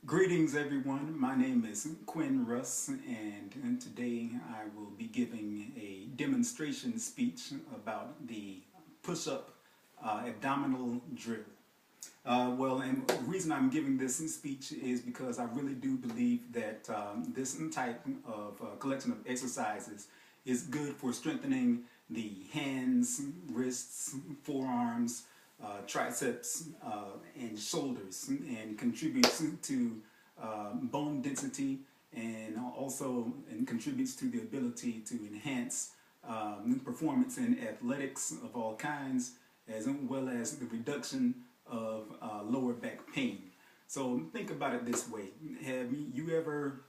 Greetings everyone, my name is Quinn Russ and today I will be giving a demonstration speech about the push-up abdominal drill. And the reason I'm giving this speech is because I really do believe that this type of collection of exercises is good for strengthening the hands, wrists, forearms, triceps, and shoulders, and contributes to bone density and also contributes to the ability to enhance performance in athletics of all kinds, as well as the reduction of lower back pain. So think about it this way. Have you ever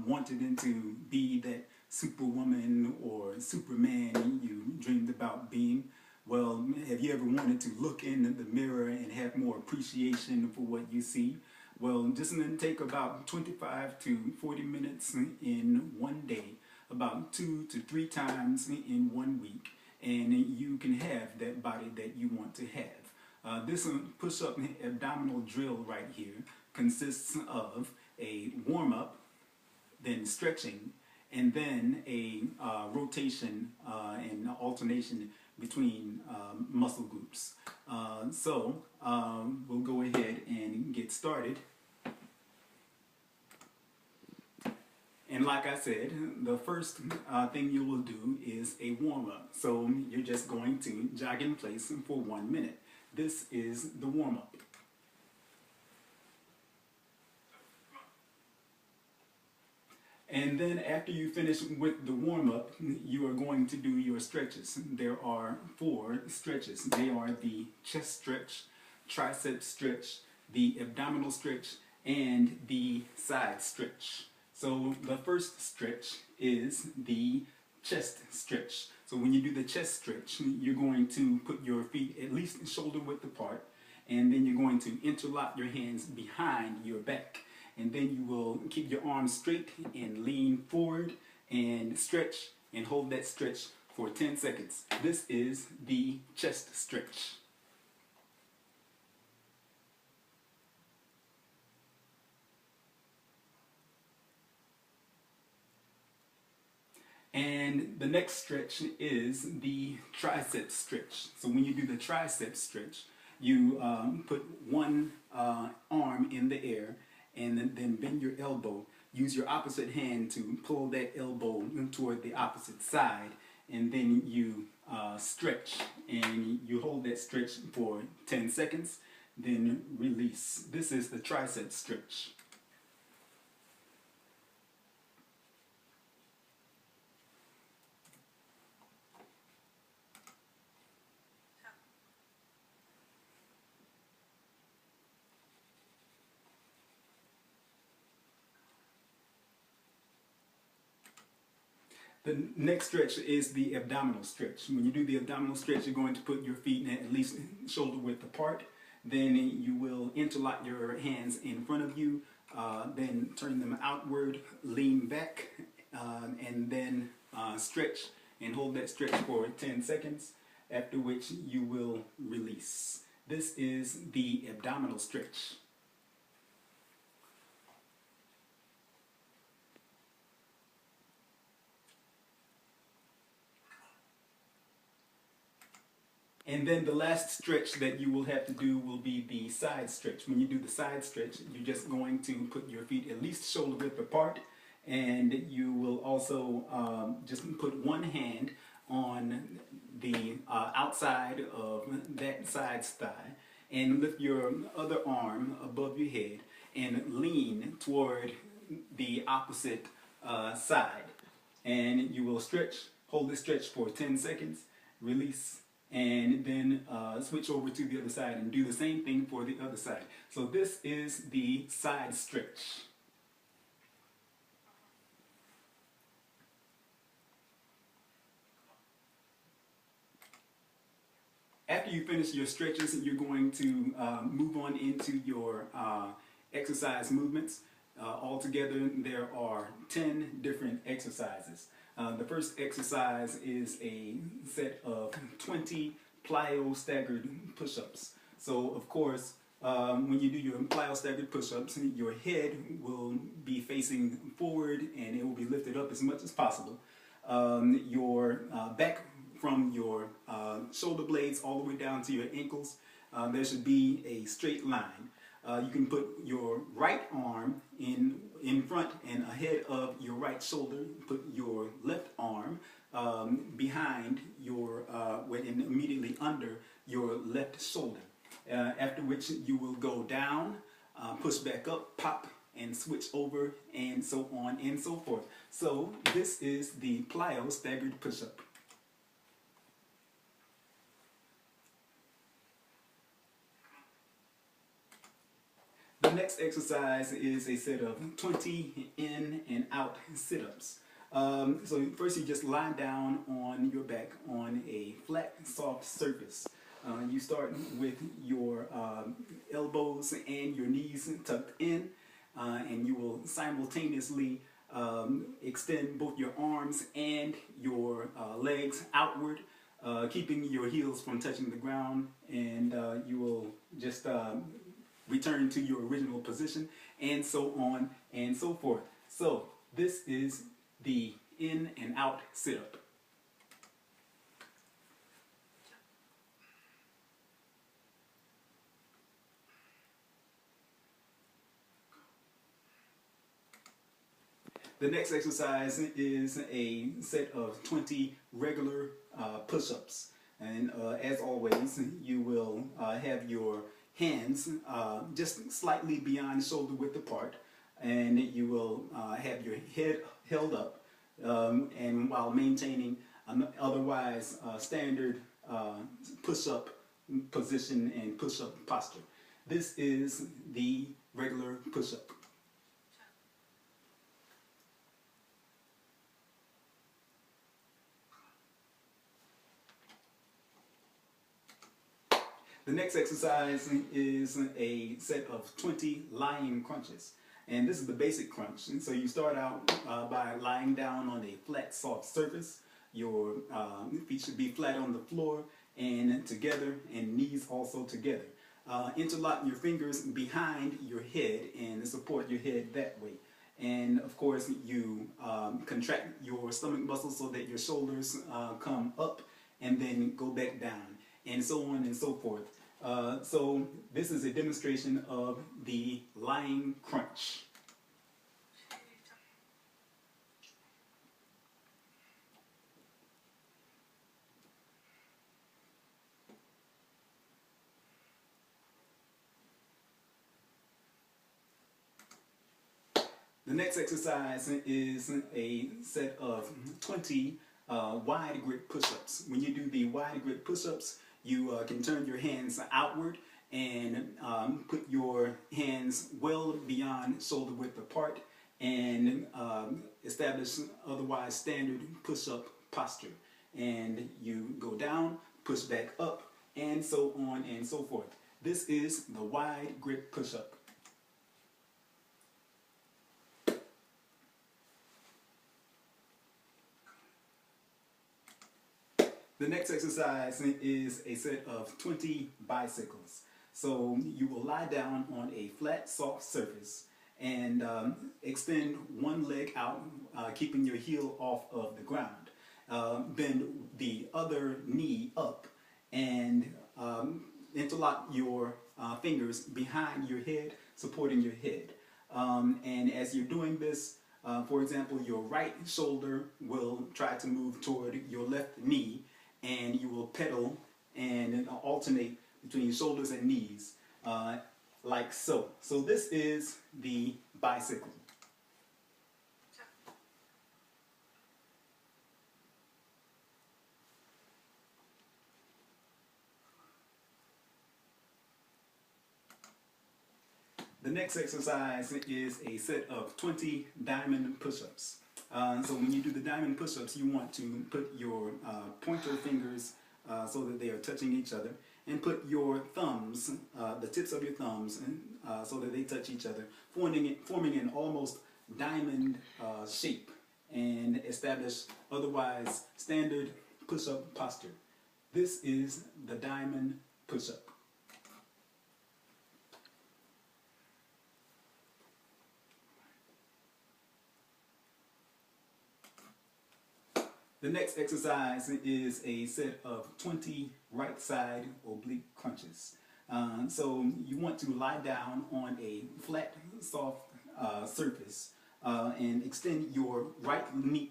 wanted to be that superwoman or superman you dreamed about being? Well, have you ever wanted to look in the mirror and have more appreciation for what you see? Well, just take about 25 to 40 minutes in one day, about 2 to 3 times in 1 week, and you can have that body that you want to have. This push-up abdominal drill right here consists of a warm-up, then stretching, and then a rotation and alternation between muscle groups. We'll go ahead and get started. And like I said, the first thing you will do is a warm-up. So you're just going to jog in place for 1 minute. This is the warm-up. And then after you finish with the warm-up, you are going to do your stretches. There are 4 stretches. They are the chest stretch, tricep stretch, the abdominal stretch, and the side stretch. So the first stretch is the chest stretch. So when you do the chest stretch, you're going to put your feet at least shoulder width apart, and then you're going to interlock your hands behind your back. And then you will keep your arms straight and lean forward and stretch and hold that stretch for 10 seconds. This is the chest stretch. And the next stretch is the tricep stretch. So when you do the tricep stretch, you put one arm in the air and then bend your elbow. Use your opposite hand to pull that elbow toward the opposite side, and then you stretch, and you hold that stretch for 10 seconds, then release. This is the tricep stretch. The next stretch is the abdominal stretch. When you do the abdominal stretch, you're going to put your feet at least shoulder width apart. Then you will interlock your hands in front of you, then turn them outward, lean back, and then stretch and hold that stretch for 10 seconds, after which you will release. This is the abdominal stretch. And then the last stretch that you will have to do will be the side stretch. When you do the side stretch, you're just going to put your feet at least shoulder width apart, and you will also just put one hand on the outside of that side's thigh and lift your other arm above your head and lean toward the opposite side. And you will stretch, hold this stretch for 10 seconds, release, and then switch over to the other side and do the same thing for the other side. So this is the side stretch. After you finish your stretches, you're going to move on into your exercise movements. Altogether, there are 10 different exercises. The first exercise is a set of 20 plyo staggered push-ups. So, of course, When you do your plyo staggered push-ups, your head will be facing forward and it will be lifted up as much as possible. Your back from your shoulder blades all the way down to your ankles, there should be a straight line. You can put your right arm in front and ahead of your right shoulder. Put your left arm behind your, and immediately under your left shoulder. After which you will go down, push back up, pop, and switch over, and so on and so forth. So this is the plyo staggered push-up. The next exercise is a set of 20 in and out sit-ups. So first you just lie down on your back on a flat, soft surface. You start with your elbows and your knees tucked in, and you will simultaneously extend both your arms and your legs outward, keeping your heels from touching the ground, and you will just return to your original position, and so on and so forth. So this is the in and out sit-up. The next exercise is a set of 20 regular push-ups. And as always, you will have your hands just slightly beyond shoulder width apart, and you will have your head held up, and while maintaining an otherwise standard push-up position and push-up posture. This is the regular push-up. The next exercise is a set of 20 lying crunches. And this is the basic crunch. And so you start out by lying down on a flat, soft surface. Your feet should be flat on the floor and together, and knees also together. Interlock your fingers behind your head and support your head that way. And of course, you contract your stomach muscles so that your shoulders come up and then go back down, and so on and so forth. So this is a demonstration of the lying crunch. The next exercise is a set of 20 wide grip push-ups. When you do the wide grip push-ups, you can turn your hands outward and put your hands well beyond shoulder width apart, and establish otherwise standard push-up posture. And you go down, push back up, and so on and so forth. This is the wide grip push-up. The next exercise is a set of 20 bicycles. So you will lie down on a flat, soft surface and extend one leg out, keeping your heel off of the ground. Bend the other knee up and interlock your fingers behind your head, supporting your head. And as you're doing this, for example, your right shoulder will try to move toward your left knee, and you will pedal and alternate between shoulders and knees, like so. So this is the bicycle. The next exercise is a set of 20 diamond push-ups. So when you do the diamond push-ups, you want to put your pointer fingers so that they are touching each other, and put your thumbs, the tips of your thumbs, so that they touch each other, forming an almost diamond shape, and establish otherwise standard push-up posture. This is the diamond push-up. The next exercise is a set of 20 right side oblique crunches. So you want to lie down on a flat, soft surface and extend your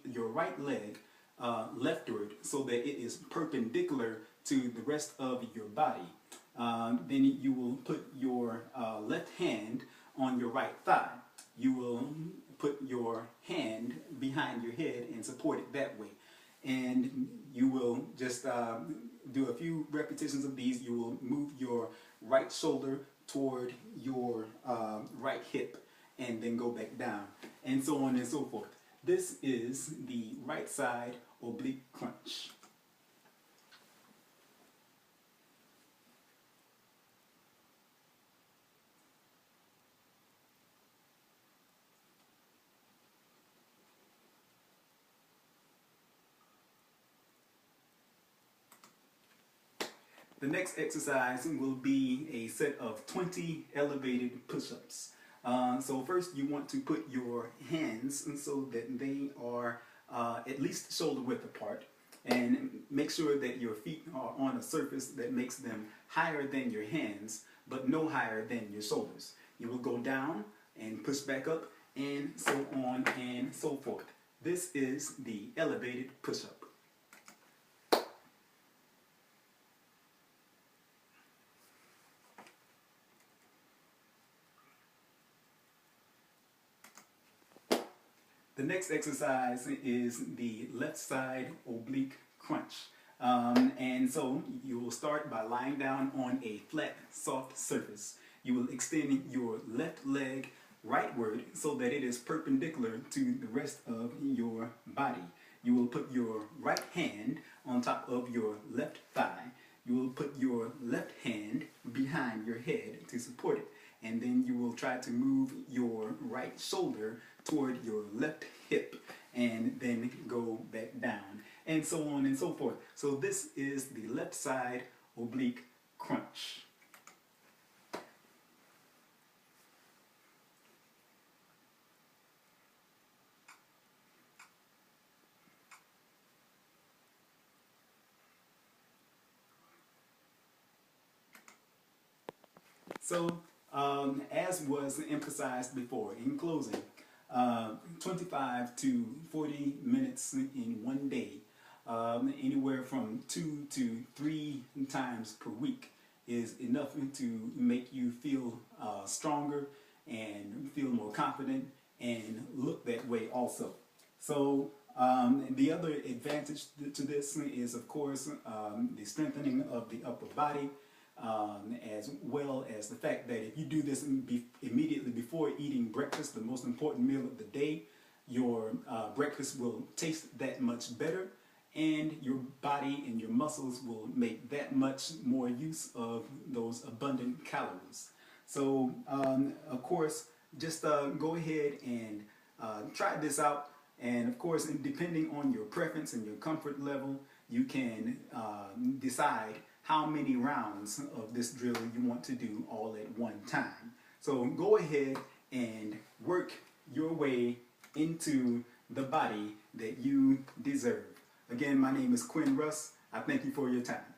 your right leg leftward so that it is perpendicular to the rest of your body. Then you will put your left hand on your right thigh. You will put your hand behind your head and support it that way. And you will just do a few repetitions of these. You will move your right shoulder toward your right hip and then go back down, and so on and so forth. This is the right side oblique crunch. The next exercise will be a set of 20 elevated push-ups. So first you want to put your hands so that they are at least shoulder width apart, and make sure that your feet are on a surface that makes them higher than your hands but no higher than your shoulders. You will go down and push back up and so on and so forth. This is the elevated push-up. The next exercise is the left side oblique crunch. And so you will start by lying down on a flat, soft surface. You will extend your left leg rightward so that it is perpendicular to the rest of your body. You will put your right hand on top of your left thigh. You will put your left hand behind your head to support it. And then you will try to move your right shoulder toward your left hip and then go back down, and so on and so forth. So this is the left side oblique crunch. So, as was emphasized before, in closing, 25 to 40 minutes in one day, anywhere from 2 to 3 times per week is enough to make you feel stronger and feel more confident and look that way also. So the other advantage to this is, of course, the strengthening of the upper body, as well as the fact that if you do this immediately before eating breakfast, the most important meal of the day, your breakfast will taste that much better, and your body and your muscles will make that much more use of those abundant calories. So, of course, just go ahead and try this out. And of course, depending on your preference and your comfort level, you can decide how many rounds of this drill you want to do all at one time. So go ahead and work your way into the body that you deserve. Again, my name is Quinn Russ. I thank you for your time.